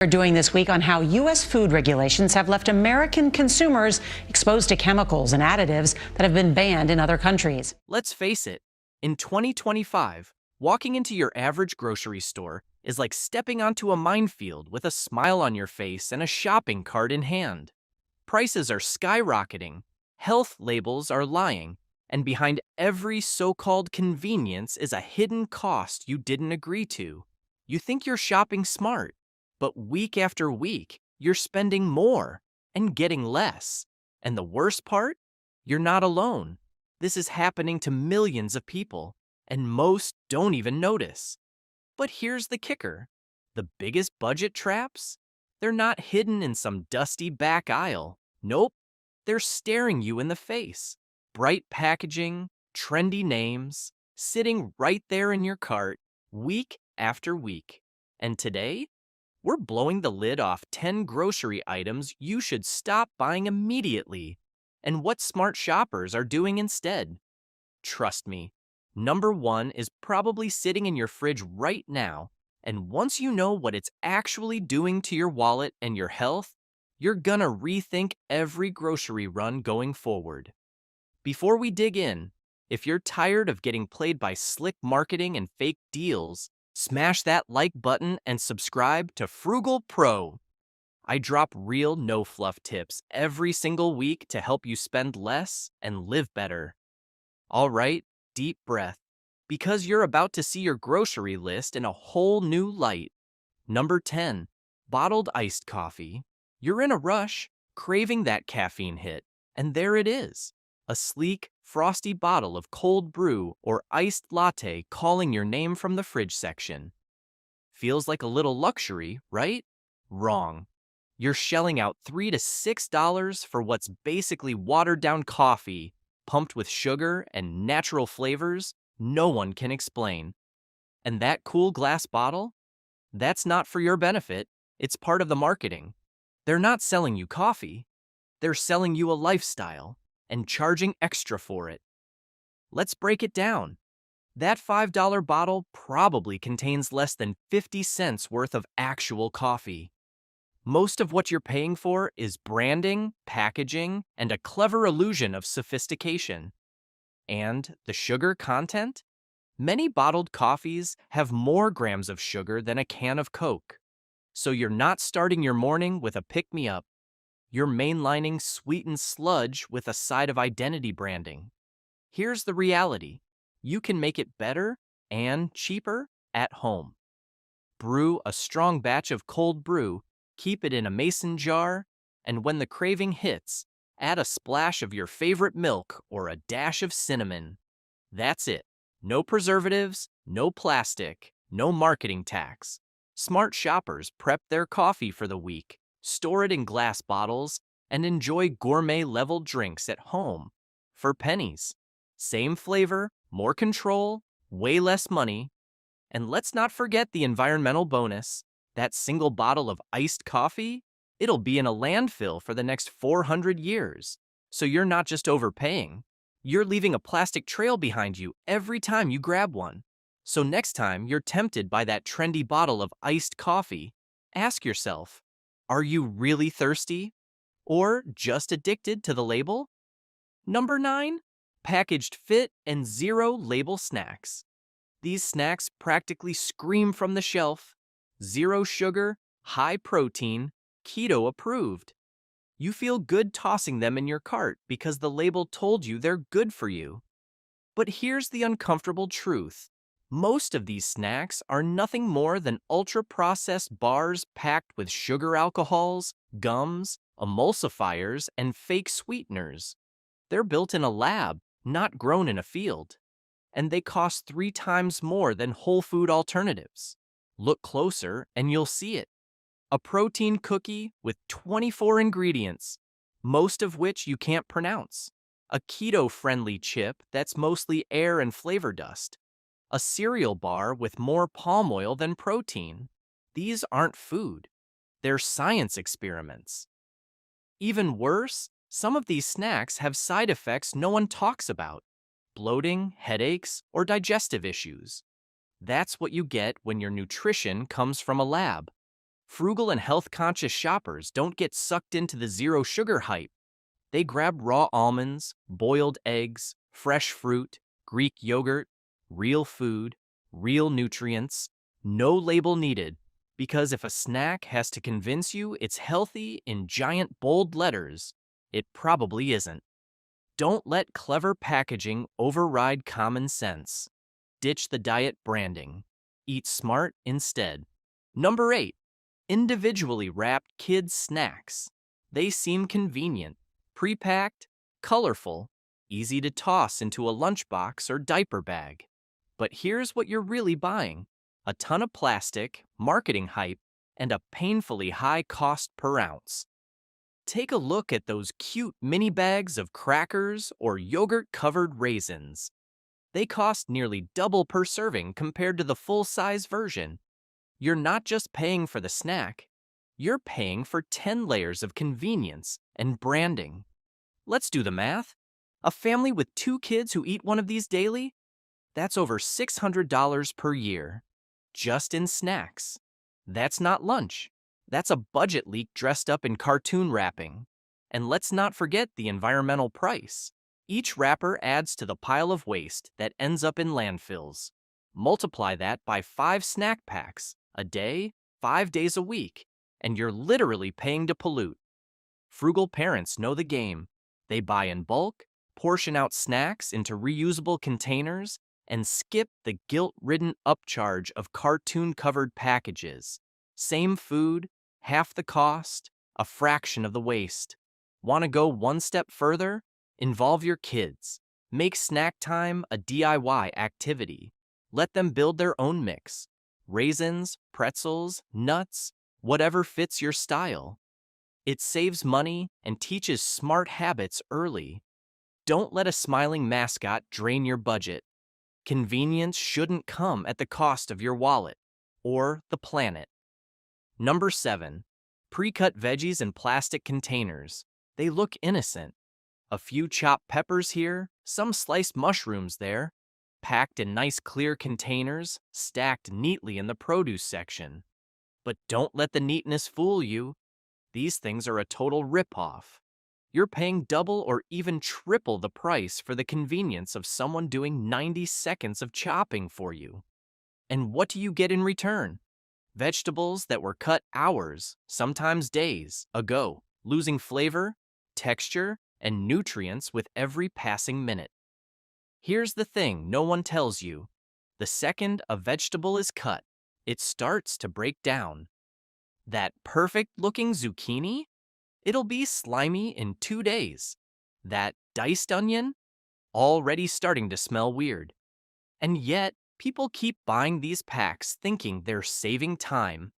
We're doing this week on how U.S. food regulations have left American consumers exposed to chemicals and additives that have been banned in other countries. Let's face it, in 2025, walking into your average grocery store is like stepping onto a minefield with a smile on your face and a shopping cart in hand. Prices are skyrocketing, health labels are lying, and behind every so-called convenience is a hidden cost you didn't agree to. You think you're shopping smart, but week after week, you're spending more and getting less. And the worst part? You're not alone. This is happening to millions of people, and most don't even notice. But here's the kicker. The biggest budget traps? They're not hidden in some dusty back aisle. Nope, they're staring you in the face. Bright packaging, trendy names, sitting right there in your cart, week after week. And today, we're blowing the lid off 10 grocery items you should stop buying immediately, and what smart shoppers are doing instead. Trust me, number one is probably sitting in your fridge right now, and once you know what it's actually doing to your wallet and your health, you're gonna rethink every grocery run going forward. Before we dig in, if you're tired of getting played by slick marketing and fake deals, smash that like button and subscribe to Frugal Pro. I drop real no-fluff tips every single week to help you spend less and live better. All right, deep breath, because you're about to see your grocery list in a whole new light. Number 10, bottled iced coffee. You're in a rush, craving that caffeine hit, and there it is. A sleek, frosty bottle of cold brew or iced latte calling your name from the fridge section. Feels like a little luxury, right? Wrong. You're shelling out $3 to $6 for what's basically watered-down coffee, pumped with sugar and natural flavors no one can explain. And that cool glass bottle? That's not for your benefit. It's part of the marketing. They're not selling you coffee. They're selling you a lifestyle and charging extra for it. Let's break it down. That $5 bottle probably contains less than 50 cents worth of actual coffee. Most of what you're paying for is branding, packaging, and a clever illusion of sophistication. And the sugar content? Many bottled coffees have more grams of sugar than a can of Coke. So you're not starting your morning with a pick-me-up. You're mainlining sweetened sludge with a side of identity branding. Here's the reality. You can make it better and cheaper at home. Brew a strong batch of cold brew, keep it in a mason jar, and when the craving hits, add a splash of your favorite milk or a dash of cinnamon. That's it. No preservatives, no plastic, no marketing tax. Smart shoppers prep their coffee for the week, store it in glass bottles, and enjoy gourmet-level drinks at home for pennies. Same flavor, more control, way less money. And let's not forget the environmental bonus. That single bottle of iced coffee, it'll be in a landfill for the next 400 years. So you're not just overpaying, you're leaving a plastic trail behind you every time you grab one. So next time you're tempted by that trendy bottle of iced coffee, ask yourself, are you really thirsty? Or just addicted to the label? Number 9, packaged fit and zero label snacks. These snacks practically scream from the shelf. Zero sugar, high protein, keto approved. You feel good tossing them in your cart because the label told you they're good for you. But here's the uncomfortable truth. Most of these snacks are nothing more than ultra-processed bars packed with sugar alcohols, gums, emulsifiers, and fake sweeteners. They're built in a lab, not grown in a field. And they cost 3 times more than whole food alternatives. Look closer and you'll see it. A protein cookie with 24 ingredients, most of which you can't pronounce. A keto-friendly chip that's mostly air and flavor dust. A cereal bar with more palm oil than protein. These aren't food. They're science experiments. Even worse, some of these snacks have side effects no one talks about. Bloating, headaches, or digestive issues. That's what you get when your nutrition comes from a lab. Frugal and health-conscious shoppers don't get sucked into the zero sugar hype. They grab raw almonds, boiled eggs, fresh fruit, Greek yogurt, real food, real nutrients, no label needed, because if a snack has to convince you it's healthy in giant bold letters, it probably isn't. Don't let clever packaging override common sense. Ditch the diet branding. Eat smart instead. Number 8. Individually wrapped kids' snacks. They seem convenient, pre-packed, colorful, easy to toss into a lunchbox or diaper bag. But here's what you're really buying: a ton of plastic, marketing hype, and a painfully high cost per ounce. Take a look at those cute mini bags of crackers or yogurt-covered raisins. They cost nearly double per serving compared to the full-size version. You're not just paying for the snack, you're paying for 10 layers of convenience and branding. Let's do the math. A family with 2 kids who eat one of these daily? That's over $600 per year, just in snacks. That's not lunch. That's a budget leak dressed up in cartoon wrapping. And let's not forget the environmental price. Each wrapper adds to the pile of waste that ends up in landfills. Multiply that by 5 snack packs a day, 5 days a week, and you're literally paying to pollute. Frugal parents know the game. They buy in bulk, portion out snacks into reusable containers, and skip the guilt-ridden upcharge of cartoon-covered packages. Same food, half the cost, a fraction of the waste. Want to go one step further? Involve your kids. Make snack time a DIY activity. Let them build their own mix. Raisins, pretzels, nuts, whatever fits your style. It saves money and teaches smart habits early. Don't let a smiling mascot drain your budget. Convenience shouldn't come at the cost of your wallet or the planet. Number 7. Pre-cut veggies in plastic containers. They look innocent. A few chopped peppers here, some sliced mushrooms there, packed in nice clear containers, stacked neatly in the produce section. But don't let the neatness fool you. These things are a total ripoff. You're paying double or even triple the price for the convenience of someone doing 90 seconds of chopping for you. And what do you get in return? Vegetables that were cut hours, sometimes days, ago, losing flavor, texture, and nutrients with every passing minute. Here's the thing no one tells you. The second a vegetable is cut, it starts to break down. That perfect-looking zucchini? It'll be slimy in 2 days. That diced onion? Already starting to smell weird. And yet, people keep buying these packs thinking they're saving time.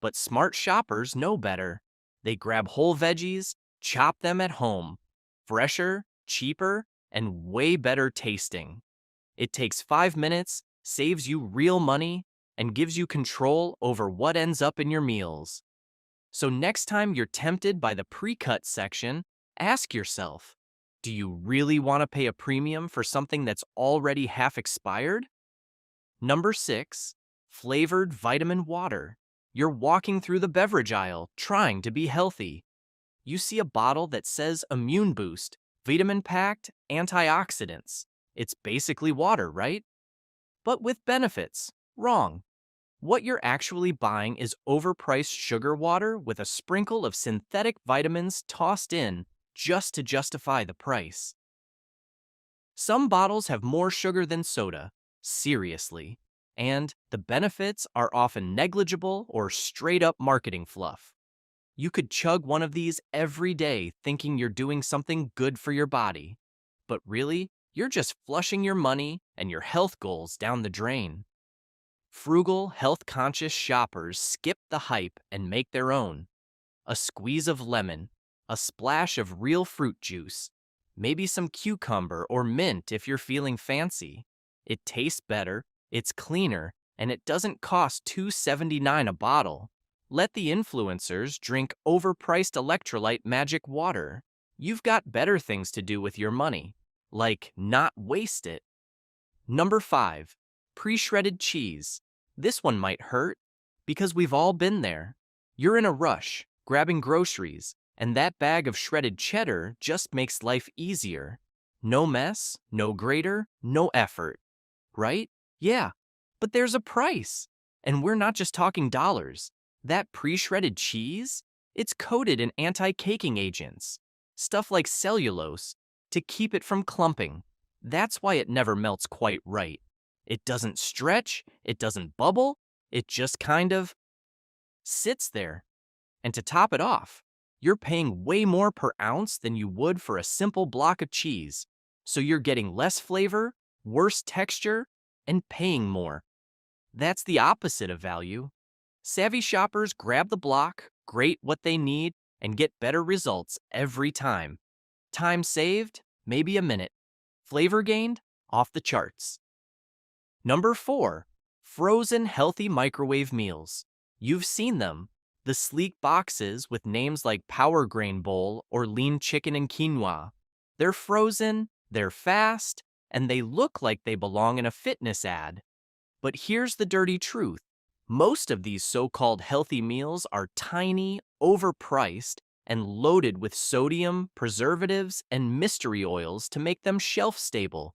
But smart shoppers know better. They grab whole veggies, chop them at home. Fresher, cheaper, and way better tasting. It takes 5 minutes, saves you real money, and gives you control over what ends up in your meals. So next time you're tempted by the pre-cut section, ask yourself, do you really want to pay a premium for something that's already half expired? Number 6. Flavored vitamin water. You're walking through the beverage aisle trying to be healthy. You see a bottle that says Immune Boost, vitamin-packed, antioxidants. It's basically water, right? But with benefits. Wrong. What you're actually buying is overpriced sugar water with a sprinkle of synthetic vitamins tossed in just to justify the price. Some bottles have more sugar than soda, seriously, and the benefits are often negligible or straight-up marketing fluff. You could chug one of these every day thinking you're doing something good for your body, but really, you're just flushing your money and your health goals down the drain. Frugal, health-conscious shoppers skip the hype and make their own. A squeeze of lemon, a splash of real fruit juice, maybe some cucumber or mint if you're feeling fancy. It tastes better, it's cleaner, and it doesn't cost $2.79 a bottle. Let the influencers drink overpriced electrolyte magic water. You've got better things to do with your money, like not waste it. Number 5. Pre-shredded cheese. This one might hurt, because we've all been there. You're in a rush, grabbing groceries, and that bag of shredded cheddar just makes life easier. No mess, no grater, no effort. Right? Yeah, but there's a price. And we're not just talking dollars. That pre-shredded cheese, it's coated in anti-caking agents, stuff like cellulose, to keep it from clumping. That's why it never melts quite right. It doesn't stretch, it doesn't bubble, it just kind of sits there. And to top it off, you're paying way more per ounce than you would for a simple block of cheese. So you're getting less flavor, worse texture, and paying more. That's the opposite of value. Savvy shoppers grab the block, grate what they need, and get better results every time. Time saved, maybe a minute. Flavor gained, off the charts. Number 4, frozen healthy microwave meals. You've seen them. The sleek boxes with names like Power Grain Bowl or Lean Chicken and Quinoa. They're frozen, they're fast, and they look like they belong in a fitness ad. But here's the dirty truth. Most of these so-called healthy meals are tiny, overpriced, and loaded with sodium, preservatives, and mystery oils to make them shelf-stable.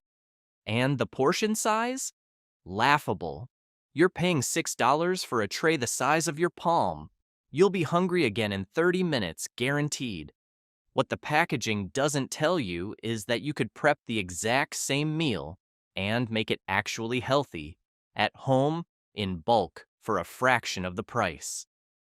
And the portion size? Laughable. You're paying $6 for a tray the size of your palm. You'll be hungry again in 30 minutes, guaranteed. What the packaging doesn't tell you is that you could prep the exact same meal and make it actually healthy at home in bulk for a fraction of the price.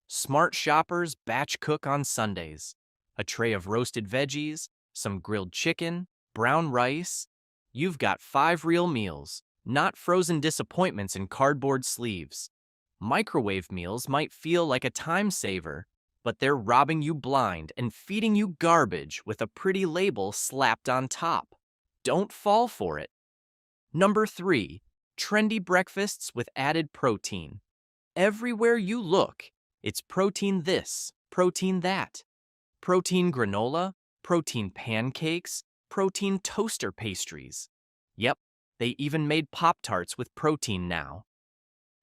Smart shoppers batch cook on Sundays. A tray of roasted veggies, some grilled chicken, brown rice. You've got 5 real meals, not frozen disappointments in cardboard sleeves. Microwave meals might feel like a time saver, but they're robbing you blind and feeding you garbage with a pretty label slapped on top. Don't fall for it. Number 3, trendy breakfasts with added protein. Everywhere you look, it's protein this, protein that. Protein granola, protein pancakes, protein toaster pastries. Yep, they even made Pop-Tarts with protein now.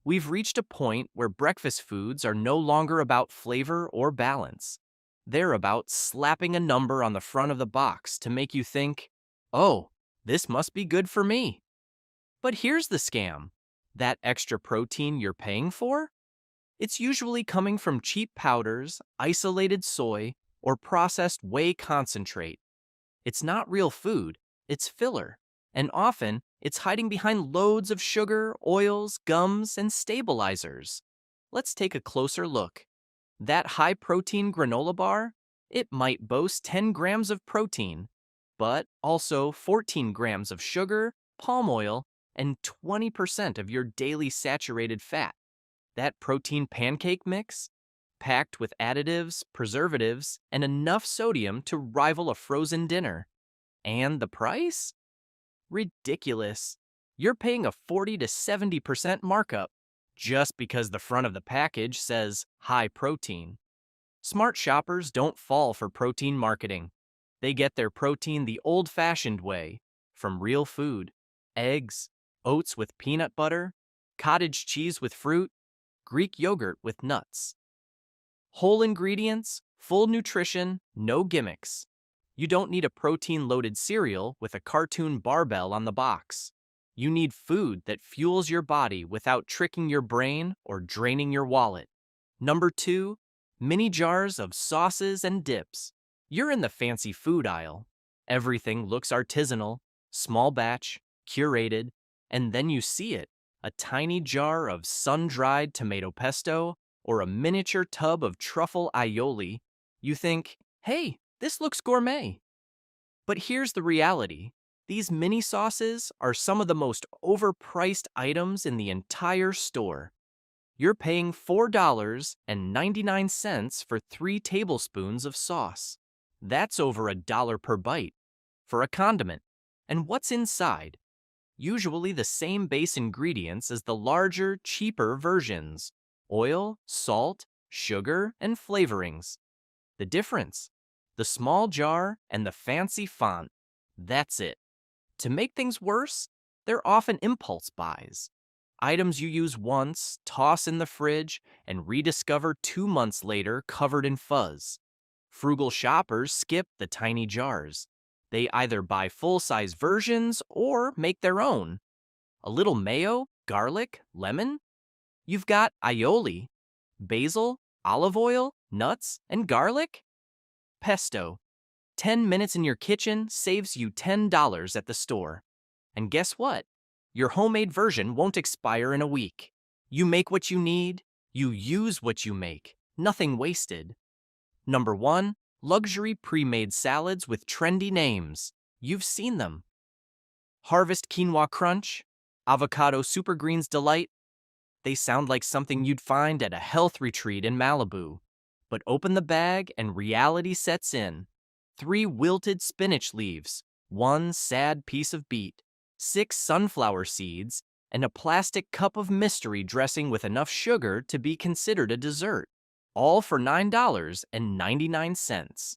We've reached a point where breakfast foods are no longer about flavor or balance. They're about slapping a number on the front of the box to make you think, oh, this must be good for me. But here's the scam. That extra protein you're paying for? It's usually coming from cheap powders, isolated soy, or processed whey concentrate. It's not real food, it's filler. And often, it's hiding behind loads of sugar, oils, gums, and stabilizers. Let's take a closer look. That high-protein granola bar, it might boast 10 grams of protein, but also 14 grams of sugar, palm oil, and 20% of your daily saturated fat. That protein pancake mix, packed with additives, preservatives, and enough sodium to rival a frozen dinner. And the price? Ridiculous. You're paying a 40 to 70% markup just because the front of the package says high protein. Smart shoppers don't fall for protein marketing. They get their protein the old-fashioned way, from real food: eggs, oats with peanut butter, cottage cheese with fruit, Greek yogurt with nuts. Whole ingredients, full nutrition, no gimmicks. You don't need a protein-loaded cereal with a cartoon barbell on the box. You need food that fuels your body without tricking your brain or draining your wallet. Number 2, mini jars of sauces and dips. You're in the fancy food aisle. Everything looks artisanal, small batch, curated, and then you see it, a tiny jar of sun-dried tomato pesto or a miniature tub of truffle aioli. You think, hey, this looks gourmet. But here's the reality. These mini sauces are some of the most overpriced items in the entire store. You're paying $4.99 for 3 tablespoons of sauce. That's over $1 per bite for a condiment. And what's inside? Usually the same base ingredients as the larger, cheaper versions: oil, salt, sugar, and flavorings. The difference? The small jar and the fancy font. That's it. To make things worse, they're often impulse buys. Items you use once, toss in the fridge, and rediscover 2 months later covered in fuzz. Frugal shoppers skip the tiny jars. They either buy full-size versions or make their own. A little mayo, garlic, lemon? You've got aioli, basil, olive oil, nuts, and garlic? Pesto. 10 minutes in your kitchen saves you $10 at the store. And guess what? Your homemade version won't expire in a week. You make what you need, you use what you make, nothing wasted. Number 1, luxury pre-made salads with trendy names. You've seen them. Harvest Quinoa Crunch, Avocado Super Greens Delight. They sound like something you'd find at a health retreat in Malibu. But open the bag and reality sets in. 3 wilted spinach leaves, 1 sad piece of beet, 6 sunflower seeds, and a plastic cup of mystery dressing with enough sugar to be considered a dessert, all for $9.99.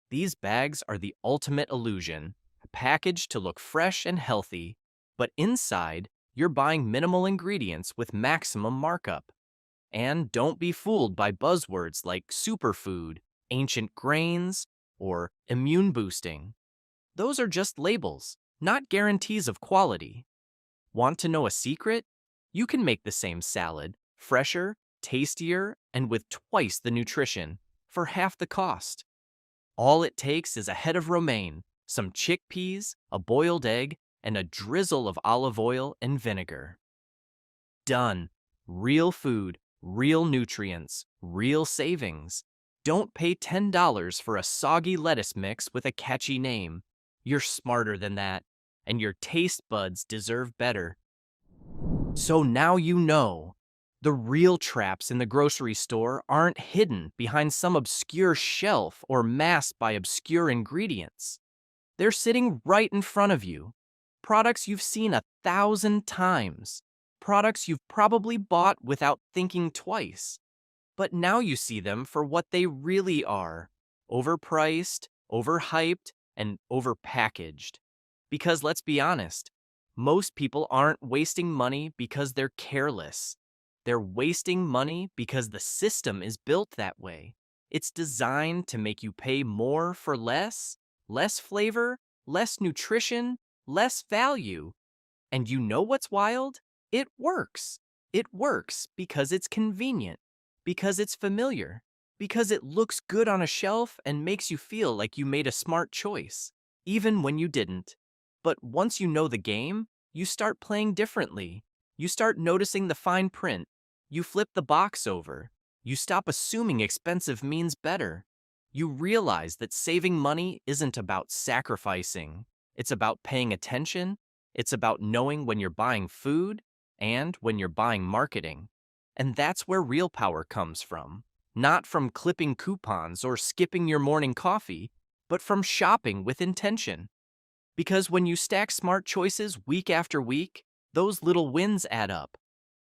These bags are the ultimate illusion, packaged to look fresh and healthy, but inside, you're buying minimal ingredients with maximum markup. And don't be fooled by buzzwords like superfood, ancient grains, or immune boosting. Those are just labels, not guarantees of quality. Want to know a secret? You can make the same salad, fresher, tastier, and with twice the nutrition, for half the cost. All it takes is a head of romaine, some chickpeas, a boiled egg, and a drizzle of olive oil and vinegar. Done. Real food, real nutrients, real savings. Don't pay $10 for a soggy lettuce mix with a catchy name. You're smarter than that, and your taste buds deserve better. So now you know. The real traps in the grocery store aren't hidden behind some obscure shelf or masked by obscure ingredients. They're sitting right in front of you. Products you've seen 1,000 times. Products you've probably bought without thinking twice. But now you see them for what they really are: overpriced, overhyped, and overpackaged. Because let's be honest, most people aren't wasting money because they're careless. They're wasting money because the system is built that way. It's designed to make you pay more for less flavor, less nutrition, less value. And you know what's wild? It works. It works because it's convenient, because it's familiar, because it looks good on a shelf and makes you feel like you made a smart choice, even when you didn't. But once you know the game, you start playing differently. You start noticing the fine print. You flip the box over. You stop assuming expensive means better. You realize that saving money isn't about sacrificing. It's about paying attention. It's about knowing when you're buying food and when you're buying marketing. And that's where real power comes from. Not from clipping coupons or skipping your morning coffee, but from shopping with intention. Because when you stack smart choices week after week, those little wins add up.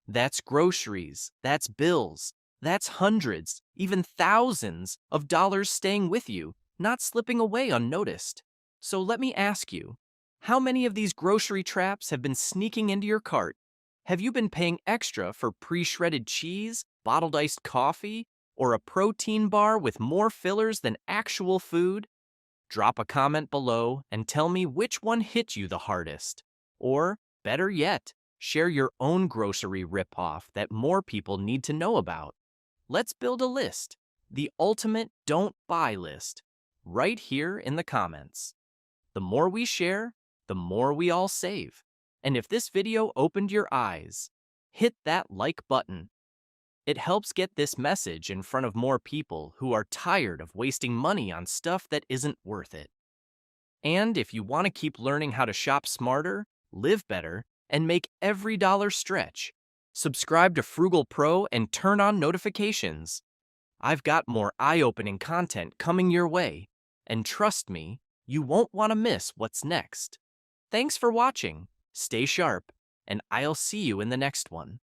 That's groceries, that's bills, that's hundreds, even thousands of dollars staying with you, not slipping away unnoticed. So let me ask you, how many of these grocery traps have been sneaking into your cart? Have you been paying extra for pre-shredded cheese, bottled iced coffee, or a protein bar with more fillers than actual food? Drop a comment below and tell me which one hit you the hardest. Or, better yet, share your own grocery ripoff that more people need to know about. Let's build a list, the ultimate don't buy list, right here in the comments. The more we share, the more we all save. And if this video opened your eyes, hit that like button. It helps get this message in front of more people who are tired of wasting money on stuff that isn't worth it. And if you want to keep learning how to shop smarter, live better, and make every dollar stretch, subscribe to Frugal Pro and turn on notifications. I've got more eye-opening content coming your way, and trust me, you won't want to miss what's next. Thanks for watching, stay sharp, and I'll see you in the next one.